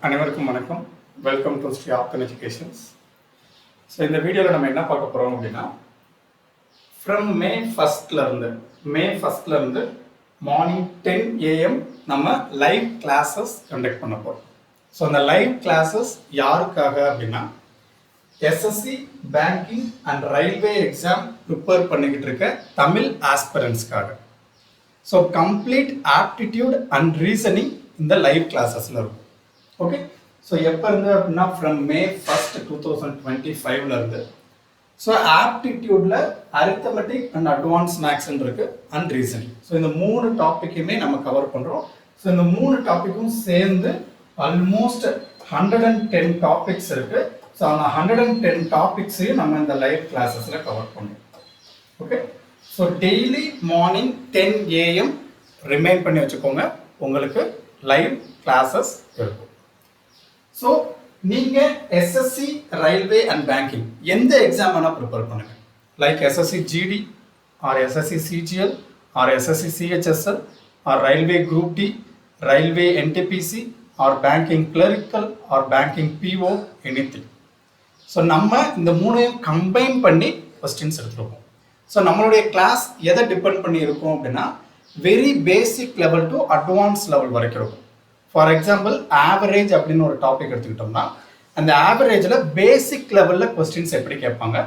அனைவருக்கும் வணக்கம். Welcome to Sri Aptan educations. So இந்த வீடியோவில் நம்ம என்ன பார்க்க போகிறோம் அப்படின்னா, ஃப்ரம் மே ஃபஸ்ட்லேருந்து மார்னிங் 10 AM நம்ம லைவ் கிளாஸஸ் கண்டக்ட் பண்ண போகிறோம். ஸோ அந்த லைவ் கிளாஸஸ் யாருக்காக அப்படின்னா, SSC banking and railway exam prepare பண்ணிக்கிட்டு இருக்க தமிழ் ஆஸ்பிரன்ஸ்க்காக. So complete aptitude and reasoning இந்த லைவ் கிளாஸஸில் இருக்கும். ஓகே, ஸோ எப்போ இருந்து அப்படின்னா ஃப்ரம் May 1, 2025 இருந்து. ஸோ ஆப்டிடியூடில் அரித்தமெட்டிக் அண்ட் அட்வான்ஸ் மேக்ஸ்ன்னு இருக்கு அண்ட் ரீசனிங். ஸோ இந்த 3 டாப்பிக்குமே நம்ம கவர் பண்ணுறோம். ஸோ இந்த 3 டாப்பிக்கும் சேர்ந்து ஆல்மோஸ்ட் 110 டாபிக்ஸ் இருக்கு. ஸோ அந்த 110 டாபிக்ஸையும் நம்ம இந்த லைவ் கிளாஸஸில் கவர் பண்ணுறோம். Okay, so daily morning 10 AM remind பண்ணி வச்சுக்கோங்க, உங்களுக்கு லைவ் கிளாஸஸ் இருக்கும். ஸோ நீங்கள் எஸ்எஸ்சி ரயில்வே அண்ட் பேங்கிங் எந்த எக்ஸாம் வேணால் ப்ரிப்பேர் பண்ணுங்கள். Like SSC GD or SSC CGL or SSC CHSL or railway group D, railway NTPC or banking clerical or banking PO, anything. So நம்ம இந்த 3ஐயும் combine பண்ணி questions எடுத்துருக்கோம். So நம்மளுடைய class எதை டிபெண்ட் பண்ணி இருக்கும் அப்படின்னா, very basic level to advance level வரைக்கும் இருக்கும். ஃபார் எக்ஸாம்பிள் ஆவரேஜ் அப்படின்னு ஒரு டாபிக் எடுத்துக்கிட்டோம்னா, அந்த ஆவரேஜில் பேசிக் லெவலில் கொஸ்டின்ஸ் எப்படி கேட்பாங்க,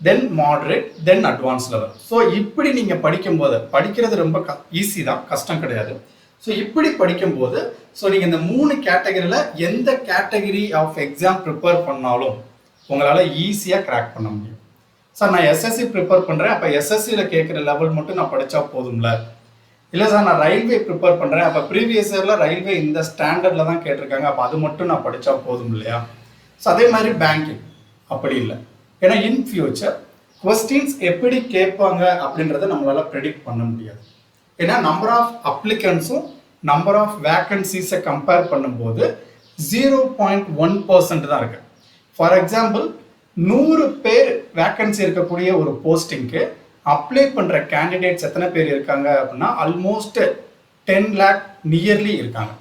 தென் மாடரேட், தென் அட்வான்ஸ் லெவல். ஸோ இப்படி நீங்கள் படிக்கும்போது, படிக்கிறது ரொம்ப ஈஸி தான், கஷ்டம் கிடையாது. ஸோ இப்படி படிக்கும்போது ஸோ நீங்கள் இந்த 3 கேட்டகரியில் எந்த கேட்டகரி ஆஃப் எக்ஸாம் ப்ரிப்பேர் பண்ணாலும் உங்களால் ஈஸியாக கிராக் பண்ண முடியும். சார் நான் எஸ்எஸ்சி ப்ரிப்பேர் பண்ணுறேன், அப்போ எஸ்எஸ்சியில் கேட்குற லெவல் மட்டும் நான் படித்தா போதும்ல. இல்லை சார் நான் ரயில்வே ப்ரிப்பேர் பண்ணுறேன், அப்போ ப்ரீவியஸ் இயரில் ரயில்வே இந்த ஸ்டாண்டர்டில் தான் கேட்டிருக்காங்க, அப்போ அது மட்டும் நான் படித்தா போதும் இல்லையா. ஸோ அதே மாதிரி பேங்கிங் அப்படி இல்லை. ஏன்னா இன் ஃபியூச்சர் கொஸ்டின்ஸ் எப்படி கேட்பாங்க அப்படின்றத நம்மளால் ப்ரெடிக்ட் பண்ண முடியாது. ஏன்னா நம்பர் ஆஃப் அப்ளிகன்ஸும் நம்பர் ஆஃப் வேக்கன்சிஸை கம்பேர் பண்ணும்போது 0.1% தான் இருக்குது. ஃபார் எக்ஸாம்பிள் 100 பேர் வேக்கன்சி இருக்கக்கூடிய ஒரு போஸ்டிங்க்கு அப்ளை பண்ணுற கேண்டிடேட்ஸ் எத்தனை பேர் இருக்காங்க அப்படின்னா, ஆல்மோஸ்ட் 10 lakh நியர்லி இருக்காங்க.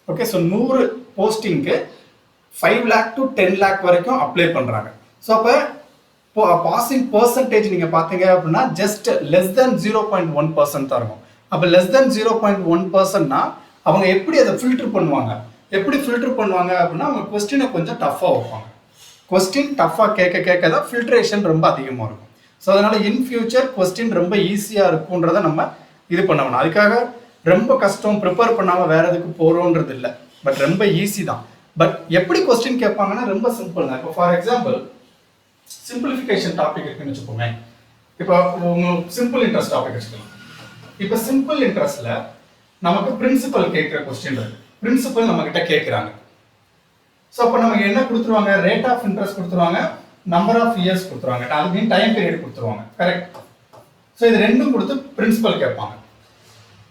Okay, so 100 போஸ்டிங்க்கு 5 lakh to 10 lakh வரைக்கும் அப்ளை பண்ணுறாங்க. ஸோ அப்போ பாசிங் பர்சன்டேஜ் நீங்கள் பார்த்தீங்க அப்படின்னா ஜஸ்ட் லெஸ் தென் 0.1% தான் இருக்கும். அப்போ லெஸ் தென் 0.1%னா அவங்க எப்படி அதை ஃபில்டர் பண்ணுவாங்க? எப்படி ஃபில்டர் பண்ணுவாங்க அப்படின்னா, அவங்க கொஸ்டினை கொஞ்சம் டஃப்பாக வைப்பாங்க. கொஸ்டின் டஃப்பாக கேட்க தான் ஃபில்ட்ரேஷன் ரொம்ப அதிகமாக இருக்கும். ஸோ அதனால் இன் ஃபியூச்சர் கொஸ்டின் ரொம்ப ஈஸியாக இருக்குன்றதை நம்ம இது பண்ண வேணும். அதுக்காக ரொம்ப கஷ்டம் ப்ரிப்பேர் பண்ணாமல் வேறு எதுக்கு போகிறோன்றது இல்லை, பட் ரொம்ப ஈஸி தான். பட் எப்படி கொஸ்டின் கேட்பாங்கன்னா ரொம்ப சிம்பிள் தான். இப்போ ஃபார் எக்ஸாம்பிள் சிம்பிளிஃபிகேஷன் டாபிக் இருக்குன்னு வச்சுக்கோங்க. இப்போ உங்களுக்கு சிம்பிள் இன்ட்ரெஸ்ட் டாபிக் வச்சுக்கலாம். இப்போ சிம்பிள் இன்ட்ரெஸ்ட்ல நமக்கு பிரின்சிபல் கேட்குற கொஸ்டின் இருக்கு. பிரின்சிபல் நம்ம கிட்ட கேட்குறாங்க. ஸோ அப்போ நமக்கு என்ன கொடுத்துருவாங்க? ரேட் ஆஃப் இன்ட்ரெஸ்ட் கொடுத்துருவாங்க, நம்பர் ஆஃப் இயர்ஸ் கொடுத்துருவாங்க, அது மீன் டைம் பீரியட் கொடுத்துருவாங்க. கரெக்ட். ஸோ இது ரெண்டும் கொடுத்து பிரின்சிபல் கேட்பாங்க.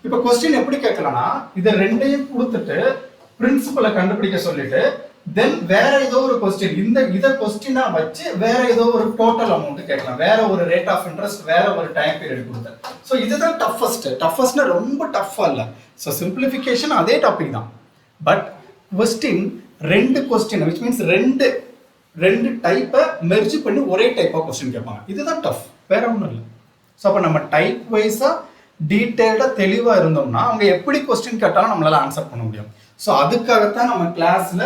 இப்போ கொஸ்டின் எப்படி கேட்கலாம்னா, இதை ரெண்டையும் கொடுத்துட்டு பிரின்சிபலை கண்டுபிடிக்க சொல்லிட்டு தென் வேற ஏதோ ஒரு கொஸ்டின் இதை கொஸ்டினா வச்சு வேற ஏதோ ஒரு டோட்டல் அமௌண்ட் கேட்கலாம், வேற ஒரு ரேட் ஆஃப் இன்ட்ரெஸ்ட், வேற ஒரு டைம் பீரியட் கொடுத்து. ஸோ இதுதான் டஃபஸ்ட்னா ரொம்ப டஃப்பா இல்லை. ஸோ சிம்பிளிஃபிகேஷன் அதே டாபிக் தான், but question 2 question which means ரெண்டு டைப்பை மெர்ஜ் பண்ணி ஒரே டைப்பாக கொஸ்டின் கேட்பாங்க. இதுதான் டஃப், வேற ஒன்றும் இல்லை. ஸோ அப்போ நம்ம டைப் வைஸாக டீட்டெயில்டாக தெளிவாக இருந்தோம்னா அவங்க எப்படி கொஸ்டின் கேட்டாலும் நம்மளால ஆன்சர் பண்ண முடியும். ஸோ அதுக்காகத்தான் நம்ம கிளாஸில்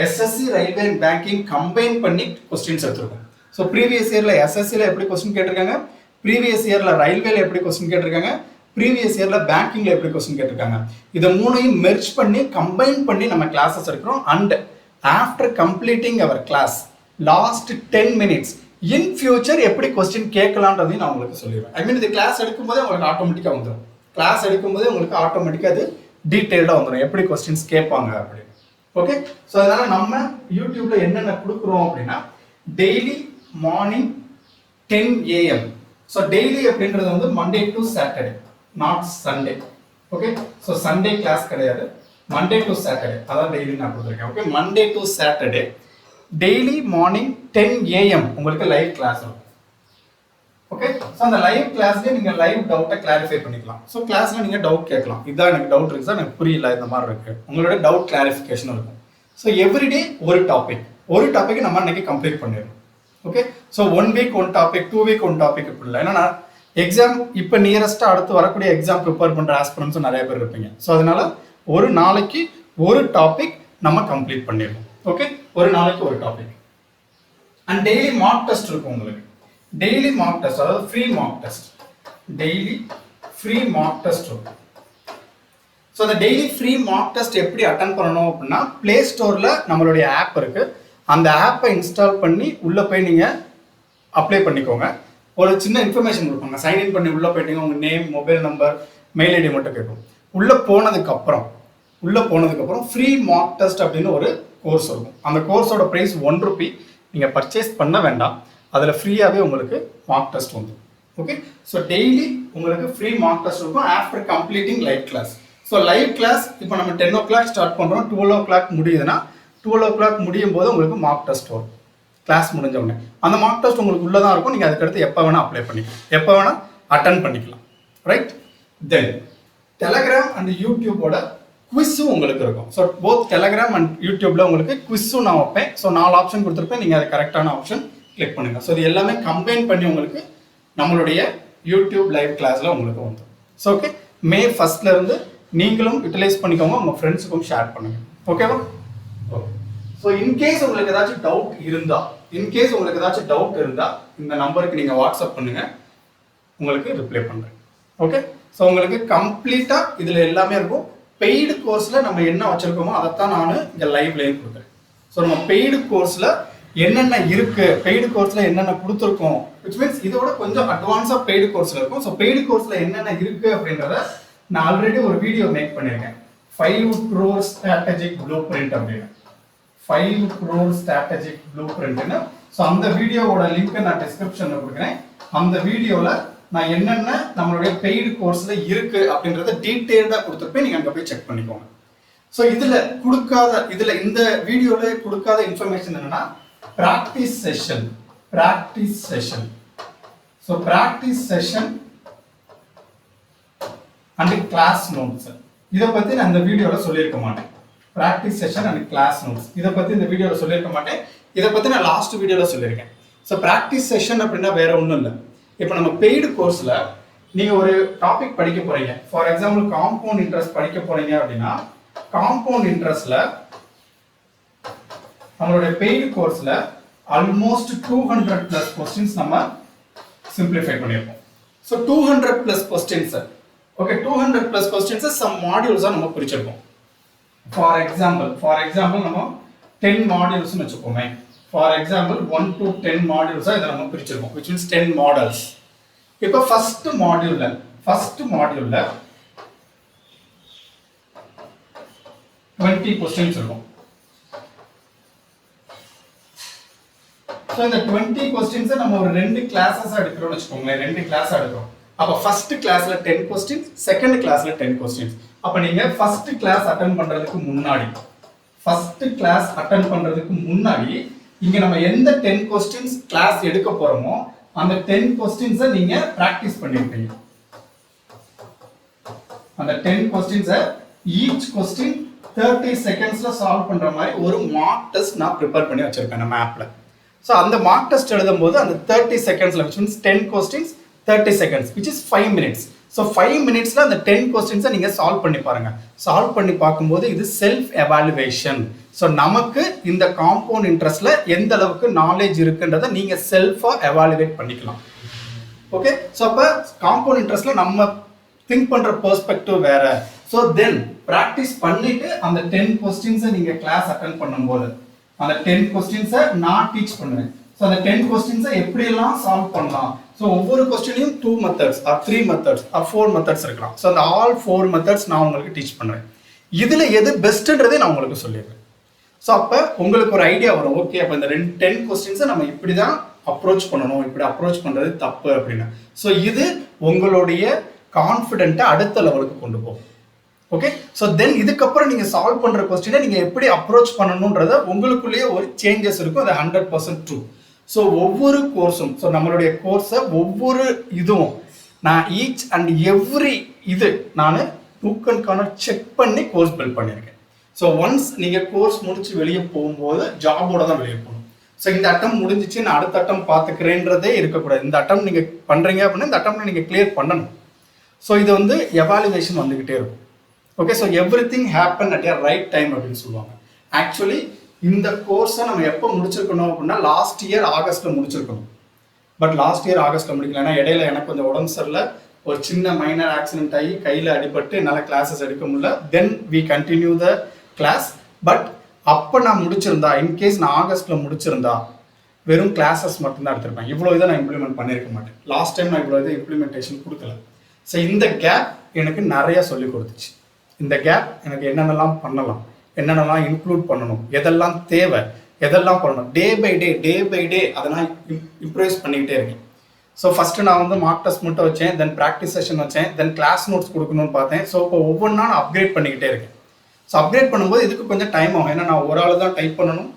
SSC railway and banking combine பண்ணி கொஸ்டின்ஸ் எடுத்துருக்கோம். ஸோ ப்ரீவியஸ் இயரில் எஸ்எஸ்சியில் எப்படி கொஸ்டின் கேட்டிருக்காங்க, ப்ரீவியஸ் இயரில் ரயில்வேல எப்படி கொஸ்டின் கேட்டிருக்காங்க, ப்ரீவியஸ் இயரில் பேங்கிங்கில் எப்படி கொஸ்டின் கேட்டிருக்காங்க. இதை 3ஐயும் மெர்ஜ் பண்ணி கம்பைன் பண்ணி நம்ம கிளாஸஸ் எடுக்கிறோம். And after completing our class last 10 minutes in future எப்படி கொஸ்டின் கேட்கலான்றதையும் நான் உங்களுக்கு சொல்லிடுவேன். ஐ மீன் இது கிளாஸ் எடுக்கும்போதே உங்களுக்கு ஆட்டோமேட்டிக்காக வந்துடும். கிளாஸ் எடுக்கும்போதே உங்களுக்கு ஆட்டோமேட்டிக்காக அது டீட்டெயில்டாக வந்துடும் எப்படி கொஸ்டின்ஸ் கேட்பாங்க அப்படின்னு. ஓகே, ஸோ அதனால் நம்ம யூடியூப்ல என்னென்ன கொடுக்குறோம் அப்படின்னா, daily morning 10 AM. So daily அப்படின்றது வந்து Monday to Saturday, not Sunday. Okay, so Sunday class கிடையாது, மண்டே டு சாட்டர்டே அதான் டெய்லி நான் கொடுத்துருக்கேன். Okay, Monday to Saturday daily morning 10 AM உங்களுக்கு லைவ் கிளாஸ் இருக்கும். ஓகே, ஸோ அந்த லைவ் கிளாஸ்லேயே நீங்கள் லைவ் டவுட்டை கிளாரிஃபை பண்ணிக்கலாம். ஸோ கிளாஸில் நீங்கள் டவுட் கேட்கலாம், இதான் எனக்கு டவுட் இருக்குது சார், எனக்கு புரியல, இந்த மாதிரி இருக்குது, உங்களோட டவுட் கிளாரிஃபிகேஷன் இருக்கும். ஸோ எவ்ரிடே ஒரு டாபிக் நம்ம அன்னைக்கு கம்ப்ளீட் பண்ணிடணும். Okay, so 1 week 1 topic, 2 week 1 topic இப்படி இல்லை. ஏன்னா எக்ஸாம் இப்போ நியரஸ்ட்டாக அடுத்து வரக்கூடிய எக்ஸாம் ப்ரிப்பேர் பண்ணுற ஆஸ்பிரண்ட்ஸும் நிறைய பேர் இருப்பீங்க. ஸோ அதனால ஒரு நாளைக்கு ஒரு டாபிக் நம்ம கம்ப்ளீட் பண்ணிடணும். ஓகே, ஒரு நாளைக்கு ஒரு topic. And daily mark test இருக்கும் உங்களுக்கு. டெய்லி மார்க் டெஸ்ட், அதாவது free mock test, daily free mock test இருக்கும். ஸோ அந்த டெய்லி ஃப்ரீ மார்க் டெஸ்ட் எப்படி அட்டன் பண்ணணும் அப்படின்னா, பிளே ஸ்டோரில் நம்மளுடைய ஆப் இருக்கு. அந்த ஆப்பை இன்ஸ்டால் பண்ணி உள்ளே போய் நீங்கள் அப்ளை பண்ணிக்கோங்க. ஒரு சின்ன இன்ஃபர்மேஷன் கொடுப்பாங்க. சைன்இன் பண்ணி உள்ளே போயிட்டீங்க, உங்கள் name, mobile number, mail ID மட்டும் கேட்கும். உள்ளே போனதுக்கப்புறம் ஃப்ரீ மார்க் டெஸ்ட் அப்படின்னு ஒரு கோர்ஸ் இருக்கும். அந்த கோர்ஸோட ப்ரைஸ் ₹1. நீங்கள் பர்ச்சேஸ் பண்ண வேண்டாம், அதில் ஃப்ரீயாகவே உங்களுக்கு மார்க் டெஸ்ட் வந்துடும். ஓகே, ஸோ டெய்லி உங்களுக்கு ஃப்ரீ மார்க் டெஸ்ட் இருக்கும் after completing live class. So live class இப்போ நம்ம 10 o'clock ஸ்டார்ட் பண்ணுறோம், 12 o'clock முடியுதுன்னா 12 o'clock முடியும் போது உங்களுக்கு மார்க் டெஸ்ட் வரும். கிளாஸ் முடிஞ்ச உடனே அந்த மார்க் டெஸ்ட் உங்களுக்கு உள்ளே தான் இருக்கும். நீங்கள் அதுக்கடுத்து எப்போ வேணால் அப்ளை பண்ணிக்கலாம், எப்போ வேணால் அட்டன் பண்ணிக்கலாம். ரைட், தென் டெலகிராம் அண்ட் யூடியூபோட குவிஸும் உங்களுக்கு இருக்கும். ஸோ போத் டெலகிராம் அண்ட் யூடியூப்ல உங்களுக்கு குவிஸும் நான் வைப்பேன். ஸோ 4 ஆப்ஷன் கொடுத்துருப்பேன், நீங்கள் அது கரெக்டான ஆப்ஷன் கிளிக் பண்ணுங்கள். ஸோ இது எல்லாமே கம்பைன் பண்ணி உங்களுக்கு நம்மளுடைய யூடியூப் லைவ் கிளாஸில் உங்களுக்கு வந்துடும். ஸோ ஓகே, May 1 இருந்து நீங்களும் யூட்டிலைஸ் பண்ணிக்கோங்க, உங்கள் ஃப்ரெண்ட்ஸுக்கும் ஷேர் பண்ணுங்கள். ஓகேவா? ஓகே, ஸோ இன்கேஸ் உங்களுக்கு ஏதாச்சும் டவுட் இருந்தால் இந்த நம்பருக்கு நீங்கள் வாட்ஸ்அப் பண்ணுங்கள், உங்களுக்கு ரிப்ளை பண்ணுறேன். ஓகே, ஸோ உங்களுக்கு கம்ப்ளீட்டாக இதில் எல்லாமே இருக்கும். பெய்டு கோர்ஸில் நம்ம என்ன வச்சுருக்கோமோ அதைத்தான் நான் இங்கே லைவ்லேயும் கொடுக்குறேன். ஸோ நம்ம பெய்டு கோர்ஸில் என்னென்ன இருக்குது, பெய்டு கோர்ஸில் என்னென்ன கொடுத்துருக்கோம், விச் மீன்ஸ் இதோட கொஞ்சம் அட்வான்ஸாக பெய்டு கோர்ஸில் இருக்கும். ஸோ பெய்டு கோர்ஸில் என்னென்ன இருக்குது அப்படின்றத நான் ஆல்ரெடி ஒரு வீடியோ மேக் பண்ணியிருக்கேன். 5 crore strategic blueprint அப்படின்னு, 5 crore strategic blueprintன்னு. ஸோ அந்த வீடியோவோட லிங்க்கை நான் டிஸ்கிரிப்ஷனில் கொடுக்குறேன். அந்த வீடியோவில் நான் என்னென்ன நம்மளுடைய பெய்டு கோர்ஸில் இருக்குது அப்படின்றத டீட்டெயில்டாக கொடுத்துருப்பேன், நீங்கள் அங்கே போய் செக் பண்ணிக்கோங்க. ஸோ இதில் இந்த வீடியோவில் கொடுக்காத இன்ஃபர்மேஷன் என்னென்னா practice session. So practice session and class notes, இதை பற்றி நான் இந்த வீடியோவில் சொல்லியிருக்க மாட்டேன். Practice session and class notes இதை பற்றி இந்த வீடியோவில் சொல்லியிருக்க மாட்டேன். இதை பற்றி நான் லாஸ்ட் வீடியோவில் சொல்லியிருக்கேன். ஸோ ப்ராக்டிஸ் செஷன் அப்படின்னா வேற ஒன்றும் இல்லை. இப்போ நம்ம பெய்டு கோர்ஸில் நீங்கள் ஒரு டாபிக் படிக்க போகிறீங்க, ஃபார் எக்ஸாம்பிள் காம்பவுண்ட் இன்ட்ரெஸ்ட் படிக்க போகிறீங்க அப்படின்னா, காம்பவுண்ட் இன்ட்ரெஸ்ட்ல நம்மளுடைய பெய்டு கோர்ஸில் ஆல்மோஸ்ட் 200+ கொஸ்டின்ஸ் நம்ம சிம்பிளிஃபை பண்ணியிருக்கோம். So 200+ questions, okay, 200+ questions some மாடியூல்ஸாக நம்ம பிரிச்சிருக்கோம். ஃபார் எக்ஸாம்பிள் நம்ம 10 மாடியூல்ஸ்னு வச்சுக்கோமே. ஃபார் எக்ஸாம்பிள் 1 to 10 மாடியூல்ஸாக இதை நம்ம பிரிச்சிருக்கோம், which means 10 மாடல்ஸ். இப்போ ஃபர்ஸ்ட் மாடியூல்ல 20 கொஸ்டின்ஸ் இருக்கும். ஸோ இந்த 20 கொஸ்டின்ஸை நம்ம ஒரு 2 கிளாஸஸாக எடுக்கிறோம்னு வச்சுக்கோங்களேன். 2 கிளாஸாக எடுக்கிறோம். அப்போ ஃபர்ஸ்ட் கிளாஸ்ல 10 கொஸ்டின்ஸ், செகண்ட் கிளாஸ்ல 10 கொஸ்டின்ஸ். அப்போ நீங்க ஃபர்ஸ்ட் கிளாஸ் அட்டெண்ட் பண்றதுக்கு முன்னாடி இங்க நம்ம எந்த 10 கொஸ்டின்ஸ் கிளாஸ் எடுக்க போறோமோ அந்த 10 கொஸ்டின்ஸை நீங்க பிராக்டிஸ் பண்ணிருப்பீங்க. அந்த 10 கொஸ்டின்ஸை ஈச் கொஸ்டின் 30 செகண்ட்ஸ்ல சால்வ் பண்ற மாதிரி ஒரு மார்க் டெஸ்ட் நான் ப்ரிப்பேர் பண்ணி வச்சிருப்பேன் நம்ம ஆப்ல. ஸோ அந்த மார்க் டெஸ்ட் எழுதும் போது அந்த 30 செகண்ட்ஸ்ல, which means 10 questions 30 seconds, which is 5 minutes. So 5 minutesல அந்த 10 கொஸ்டின்ஸை நீங்கள் சால்வ் பண்ணி பாருங்க. சால்வ் பண்ணி பார்க்கும்போது இது செல்ஃப் எவாலுவேஷன். ஸோ நமக்கு இந்த காம்பவுண்ட் இன்ட்ரெஸ்ட்ல எந்த அளவுக்கு நாலேஜ் இருக்குன்றதை நீங்கள் செல்ஃபாக எவாலுவேட் பண்ணிக்கலாம். ஓகே, ஸோ அப்போ காம்பவுண்ட் இன்ட்ரெஸ்ட்ல நம்ம திங்க் பண்ணுற பெர்ஸ்பெக்டிவ் வேற. ஸோ தென் ப்ராக்டிஸ் பண்ணிட்டு அந்த 10 கொஸ்டின்ஸை நீங்கள் கிளாஸ் அட்டென்ட் பண்ணும்போது அந்த 10 கொஸ்டின்ஸை நான் டீச் பண்ணுவேன். ஸோ அந்த 10 கொஸ்டின்ஸை எப்படியெல்லாம் சால்வ் பண்ணலாம். ஸோ ஒவ்வொரு கொஸ்டினையும் 2 methods or 3 methods or 4 methods இருக்கலாம். ஸோ அந்த ஆல் 4 மெத்தட்ஸ் நான் உங்களுக்கு டீச் பண்ணுவேன். இதில் எது பெஸ்ட்டுன்றதே நான் உங்களுக்கு சொல்லிடுறேன். ஸோ அப்போ உங்களுக்கு ஒரு ஐடியா வரும், ஓகே அப்போ இந்த 10 கொஸ்டின்ஸை நம்ம இப்படி தான் அப்ரோச் பண்ணணும், இப்படி அப்ரோச் பண்ணுறது தப்பு அப்படின்னு. ஸோ இது உங்களுடைய கான்ஃபிடென்ட்டை அடுத்த லெவலுக்கு கொண்டு போகும். ஓகே, ஸோ தென் இதுக்கப்புறம் நீங்கள் சால்வ் பண்ணுற கொஸ்டினை நீங்கள் எப்படி அப்ரோச் பண்ணணுன்றத உங்களுக்குள்ளேயே ஒரு சேஞ்சஸ் இருக்கும். அது 100% ட்ரூ. ஸோ ஒவ்வொரு கோர்ஸும், ஸோ நம்மளுடைய கோர்ஸை ஒவ்வொரு இதுவும் நான் ஈச் அண்ட் எவ்ரி இது நான் டூக்கன் கார்னர் செக் பண்ணி கோர்ஸ் பில்ட் பண்ணியிருக்கேன். ஸோ ஒன்ஸ் நீங்கள் கோர்ஸ் முடிச்சு வெளியே போகும்போது ஜாபோட தான் வெளியே போகணும். ஸோ இந்த அட்டம் முடிஞ்சிச்சு, நான் அடுத்த அட்டம் பார்த்துக்கிறேன்றதே இருக்கக்கூடாது. இந்த அட்டம் நீங்கள் பண்ணுறீங்க அப்படின்னா இந்த அட்டம் நீங்கள் கிளியர் பண்ணணும். ஸோ இது வந்து எவாலுவேஷன் வந்துக்கிட்டே இருக்கும். Okay, so every thing happen at a right time அப்படின்னு சொல்லுவாங்க. ஆக்சுவலி இந்த கோர்ஸை நம்ம எப்போ முடிச்சிருக்கணும் அப்படின்னா லாஸ்ட் இயர் ஆகஸ்ட்டில் முடிச்சிருக்கணும். பட் லாஸ்ட் இயர் ஆகஸ்ட்டில் முடிக்கல. ஏன்னா இடையில எனக்கு கொஞ்சம் உடம்பு சரியில்லை, ஒரு சின்ன மைனர் ஆக்சிடென்ட் ஆகி கையில் அடிபட்டு என்னால் கிளாஸஸ் எடுக்க முடியல. Then we continue the class. But அப்போ நான் முடிச்சிருந்தா, இன்கேஸ் நான் ஆகஸ்ட்டில் முடிச்சிருந்தா வெறும் கிளாஸஸ் மட்டும்தான் எடுத்திருப்பேன். இவ்வளோ இதை நான் இம்ப்ளிமெண்ட் பண்ணியிருக்க மாட்டேன். லாஸ்ட் டைம் நான் இவ்வளோ இதை இம்ப்ளிமெண்டேஷன் கொடுக்கல. ஸோ இந்த கேப் எனக்கு நிறையா சொல்லி கொடுத்துச்சு. இந்த கேப் எனக்கு என்னென்னலாம் பண்ணலாம், என்னென்னலாம் இன்க்ளூட் பண்ணணும், எதெல்லாம் தேவை, எதெல்லாம் பண்ணணும், டே பை டே அதை நான் இம்ப்ரூவைஸ் பண்ணிக்கிட்டே இருக்கேன். ஸோ ஃபஸ்ட்டு நான் வந்து மார்க் டெஸ்ட் மட்டும் வச்சேன், தென் ப்ராக்டிஸ் செஷன் வச்சேன், தென் கிளாஸ் நோட்ஸ் கொடுக்கணும்னு பார்த்தேன். ஸோ இப்போ ஒவ்வொன்றா நான் அப்கிரேட் பண்ணிக்கிட்டே இருக்கேன். ஸோ அப்கிரேட் பண்ணும்போது இதுக்கு கொஞ்சம் டைம் ஆகும். ஏன்னா நான் ஒரு ஆள் தான் டைப் பண்ணணும்,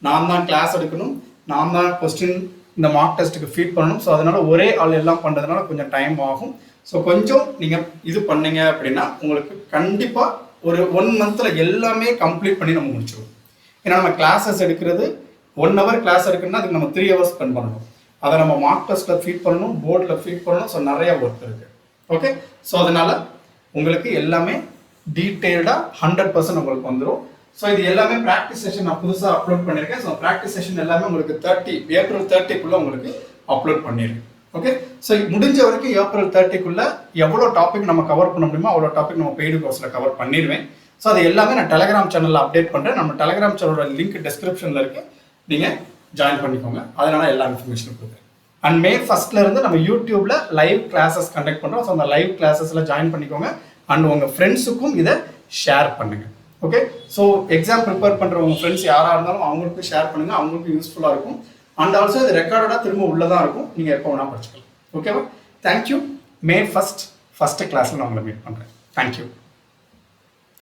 நான் தான் கிளாஸ் எடுக்கணும், நான் தான் கொஸ்டின் இந்த மார்க் டெஸ்ட்டுக்கு ஃபீட் பண்ணணும். ஸோ அதனால் ஒரே ஆள் எல்லாம் பண்ணுறதுனால கொஞ்சம் டைம் ஆகும். ஸோ கொஞ்சம் நீங்கள் இது பண்ணீங்க அப்படின்னா உங்களுக்கு கண்டிப்பாக ஒரு 1 மந்தில் எல்லாமே கம்ப்ளீட் பண்ணி நம்ம முடிச்சிடுவோம். ஏன்னா நம்ம கிளாஸஸ் எடுக்கிறது 1 hour கிளாஸ் எடுக்கணும்னா அதுக்கு நம்ம 3 hours ஸ்பெண்ட் பண்ணணும். அதை நம்ம மார்க் டெஸ்ட்டில் ஃபீட் பண்ணணும், போர்டில் ஃபீட் பண்ணணும். ஸோ நிறைய ஒர்க் இருக்குது. ஓகே, ஸோ அதனால் உங்களுக்கு எல்லாமே டீட்டெயில்டாக 100% உங்களுக்கு வந்துடும். ஸோ இது எல்லாமே ப்ராக்டிஸ் செஷன் நான் புதுசாக அப்லோட் பண்ணியிருக்கேன். ஸோ ப்ராக்டிஸ் செஷன் எல்லாமே உங்களுக்கு ஏப்ரல் 30க்குள்ளே உங்களுக்கு அப்லோட் பண்ணியிருக்கேன். ஓகே, ஸோ முடிஞ்ச வரைக்கும் ஏப்ரல் 30க்குள்ளே எவ்வளோ டாபிக் நம்ம கவர் பண்ண முடியுமோ அவ்வளோ டாபிக் நம்ம பெய்டு கோர்ஸில் கவர் பண்ணிடுவேன். ஸோ அது எல்லாமே நான் டெலகிராம் சேனலில் அப்டேட் பண்ணுறேன். நம்ம டெலகிராம் சேனலோட லிங்க் டிஸ்கிரிப்ஷனில் இருக்குது, நீங்கள் ஜாயின் பண்ணிக்கோங்க. அதனால எல்லா இன்ஃபர்மேஷனும் கொடுக்குறேன். அண்ட் May 1 நம்ம யூடியூப்ல லைவ் கிளாஸஸ் கண்டக்ட் பண்ணுறோம். ஸோ அந்த லைவ் கிளாஸஸில் ஜாயின் பண்ணிக்கோங்க. அண்ட் உங்கள் ஃப்ரெண்ட்ஸுக்கும் இதை ஷேர் பண்ணுங்கள். ஓகே, ஸோ எக்ஸாம் ப்ரிப்பேர் பண்ணுற உங்கள் ஃப்ரெண்ட்ஸ் யாராக இருந்தாலும் அவங்களுக்கும் ஷேர் பண்ணுங்கள், அவங்களுக்கும் யூஸ்ஃபுல்லாக இருக்கும். அண்ட் ஆல்சோ இது ரெக்கார்டடாக திரும்ப உள்ளதான் இருக்கும், நீங்கள் எப்போ வேணால் படிச்சுக்கலாம். ஓகேவா? தேங்க்யூ. May 1 ஃபஸ்ட்டு கிளாஸில் நான் உங்களை மீட் பண்ணுறேன். தேங்க்யூ.